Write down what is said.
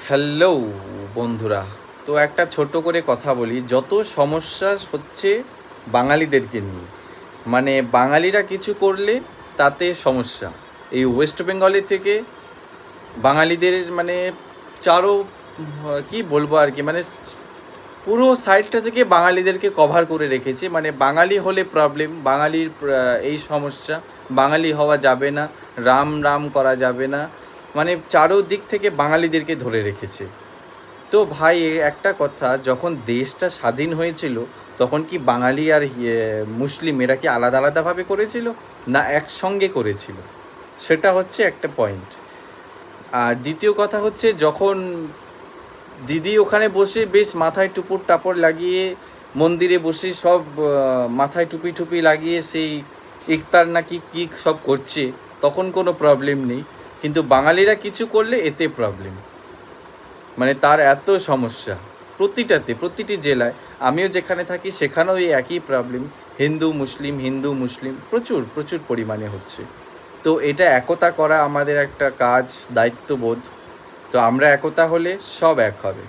Hello বন্ধুরা, তো একটা ছোট করে কথা বলি। যত সমস্যা হচ্ছে বাঙালিদেরকে নিয়ে, মানে বাঙালিরা কিছু করলে তাতে সমস্যা। এই ওয়েস্ট বেঙ্গলের থেকে বাঙালিদের মানে চারো কি বলবো আর কি, মানে পুরো সাইডটা থেকে বাঙালিদেরকে কভার করে রেখেছে। মানে বাঙালি হলে প্রবলেম, বাঙালির এই সমস্যা, বাঙালি হওয়া যাবে না, রাম রাম করা যাবে না, মানে চারোদিক থেকে বাঙালিদেরকে ধরে রেখেছে। তো ভাই একটা কথা, যখন দেশটা স্বাধীন হয়েছিল তখন কি বাঙালি আর মুসলিম এরা কি আলাদা আলাদাভাবে করেছিল, না একসঙ্গে করেছিল? সেটা হচ্ছে একটা পয়েন্ট। আর দ্বিতীয় কথা হচ্ছে, যখন দিদি ওখানে বসে বেশ মাথায় টুপুর টাপড় লাগিয়ে মন্দিরে বসে সব মাথায় টুপি টুপি লাগিয়ে সেই ইফতার নাকি কী সব করছে, তখন কোনো প্রবলেম নেই। কিন্তু বাঙালিরা কিছু করলে এতে প্রবলেম, মানে তার এত সমস্যা প্রতিটাতে, প্রতিটি জেলায়। আমিও যেখানে থাকি সেখানেও এই একই প্রবলেম, হিন্দু মুসলিম প্রচুর প্রচুর পরিমাণে হচ্ছে। তো এটা একতা করা আমাদের একটা কাজ, দায়িত্ববোধ। তো আমরা একতা হলে সব এক হবে।